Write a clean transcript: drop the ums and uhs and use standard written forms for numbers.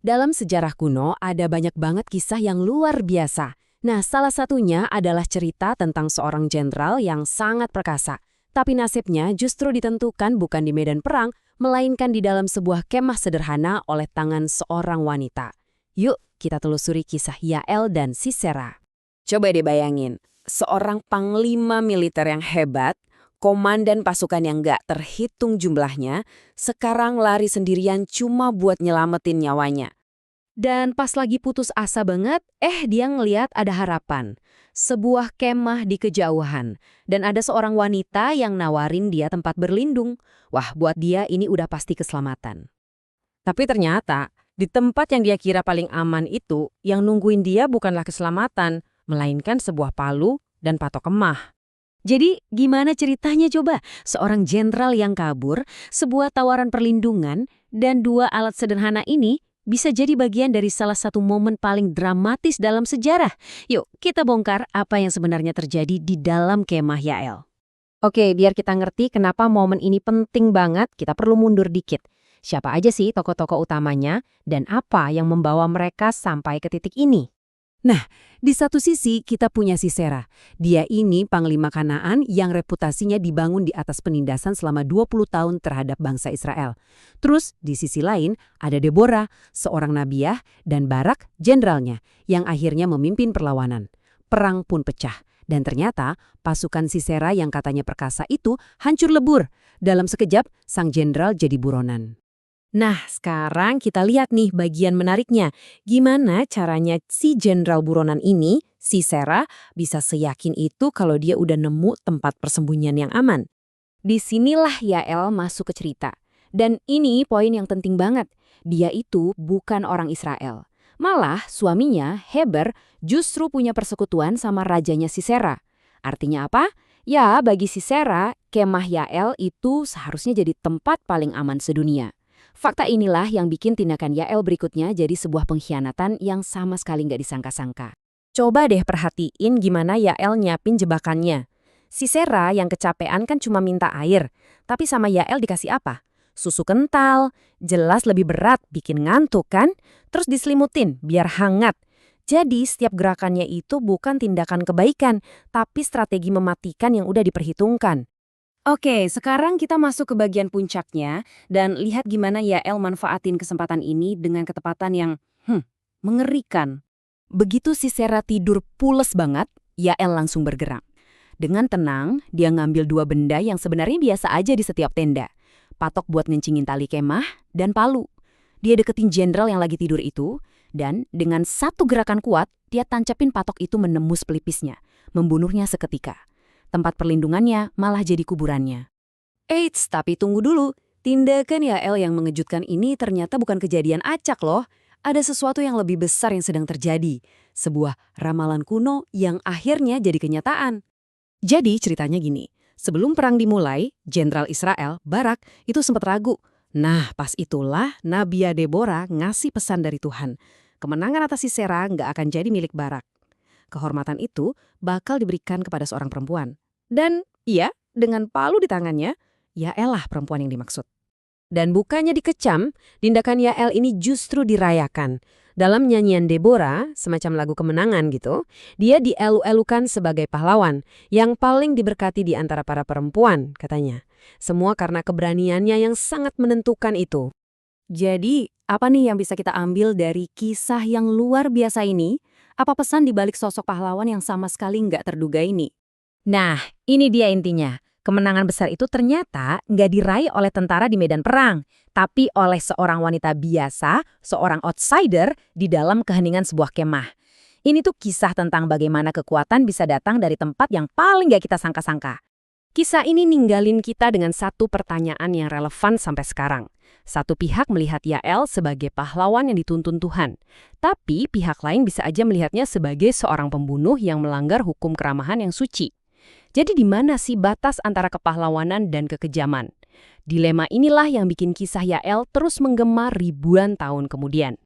Dalam sejarah kuno ada banyak banget kisah yang luar biasa. Nah, salah satunya adalah cerita tentang seorang jenderal yang sangat perkasa. Tapi nasibnya justru ditentukan bukan di medan perang, melainkan di dalam sebuah kemah sederhana oleh tangan seorang wanita. Yuk, kita telusuri kisah Yael dan Sisera. Coba deh bayangin, seorang panglima militer yang hebat, komandan pasukan yang gak terhitung jumlahnya, sekarang lari sendirian cuma buat nyelamatin nyawanya. Dan pas lagi putus asa banget, dia ngeliat ada harapan. Sebuah kemah di kejauhan. Dan ada seorang wanita yang nawarin dia tempat berlindung. Wah, buat dia ini udah pasti keselamatan. Tapi ternyata, di tempat yang dia kira paling aman itu, yang nungguin dia bukanlah keselamatan, melainkan sebuah palu dan patok kemah. Jadi, gimana ceritanya coba? Seorang jenderal yang kabur, sebuah tawaran perlindungan, dan dua alat sederhana ini bisa jadi bagian dari salah satu momen paling dramatis dalam sejarah. Yuk, kita bongkar apa yang sebenarnya terjadi di dalam kemah Yael. Oke, biar kita ngerti kenapa momen ini penting banget, kita perlu mundur dikit. Siapa aja sih tokoh-tokoh utamanya, dan apa yang membawa mereka sampai ke titik ini? Nah, di satu sisi kita punya Sisera. Dia ini panglima Kanaan yang reputasinya dibangun di atas penindasan selama 20 tahun terhadap bangsa Israel. Terus di sisi lain ada Deborah, seorang nabiah, dan Barak, jenderalnya, yang akhirnya memimpin perlawanan. Perang pun pecah. Dan ternyata pasukan Sisera yang katanya perkasa itu hancur lebur. Dalam sekejap, sang jenderal jadi buronan. Nah, sekarang kita lihat nih bagian menariknya. Gimana caranya si jenderal buronan ini, Sisera, bisa seyakin itu kalau dia udah nemu tempat persembunyian yang aman? Disinilah Yael masuk ke cerita. Dan ini poin yang penting banget. Dia itu bukan orang Israel. Malah suaminya, Heber, justru punya persekutuan sama rajanya Sisera. Artinya apa? Ya, bagi Sisera, kemah Yael itu seharusnya jadi tempat paling aman sedunia. Fakta inilah yang bikin tindakan Yael berikutnya jadi sebuah pengkhianatan yang sama sekali nggak disangka-sangka. Coba deh perhatiin gimana Yael nyiapin jebakannya. Sisera yang kecapean kan cuma minta air, tapi sama Yael dikasih apa? Susu kental, jelas lebih berat, bikin ngantuk kan? Terus diselimutin biar hangat. Jadi setiap gerakannya itu bukan tindakan kebaikan, tapi strategi mematikan yang udah diperhitungkan. Oke, sekarang kita masuk ke bagian puncaknya dan lihat gimana Yael manfaatin kesempatan ini dengan ketepatan yang mengerikan. Begitu Sisera tidur pules banget, Yael langsung bergerak. Dengan tenang, dia ngambil dua benda yang sebenarnya biasa aja di setiap tenda. Patok buat ngencingin tali kemah dan palu. Dia deketin jenderal yang lagi tidur itu dan dengan satu gerakan kuat, dia tancapin patok itu menembus pelipisnya, membunuhnya seketika. Tempat perlindungannya malah jadi kuburannya. Eits, tapi tunggu dulu. Tindakan Yael yang mengejutkan ini ternyata bukan kejadian acak loh. Ada sesuatu yang lebih besar yang sedang terjadi. Sebuah ramalan kuno yang akhirnya jadi kenyataan. Jadi ceritanya gini, sebelum perang dimulai, Jenderal Israel, Barak, itu sempat ragu. Nah, pas itulah Nabiya Deborah ngasih pesan dari Tuhan. Kemenangan atas Sisera nggak akan jadi milik Barak. Kehormatan itu bakal diberikan kepada seorang perempuan. Dan iya, dengan palu di tangannya, Yael lah perempuan yang dimaksud. Dan bukannya dikecam, tindakan Yael ini justru dirayakan. Dalam nyanyian Deborah, semacam lagu kemenangan gitu, dia dielu-elukan sebagai pahlawan yang paling diberkati di antara para perempuan, katanya. Semua karena keberaniannya yang sangat menentukan itu. Jadi, apa nih yang bisa kita ambil dari kisah yang luar biasa ini? Apa pesan di balik sosok pahlawan yang sama sekali nggak terduga ini? Nah, ini dia intinya. Kemenangan besar itu ternyata nggak diraih oleh tentara di medan perang, tapi oleh seorang wanita biasa, seorang outsider di dalam keheningan sebuah kemah. Ini tuh kisah tentang bagaimana kekuatan bisa datang dari tempat yang paling nggak kita sangka-sangka. Kisah ini ninggalin kita dengan satu pertanyaan yang relevan sampai sekarang. Satu pihak melihat Yael sebagai pahlawan yang dituntun Tuhan, tapi pihak lain bisa aja melihatnya sebagai seorang pembunuh yang melanggar hukum keramahan yang suci. Jadi di mana sih batas antara kepahlawanan dan kekejaman? Dilema inilah yang bikin kisah Yael terus menggema ribuan tahun kemudian.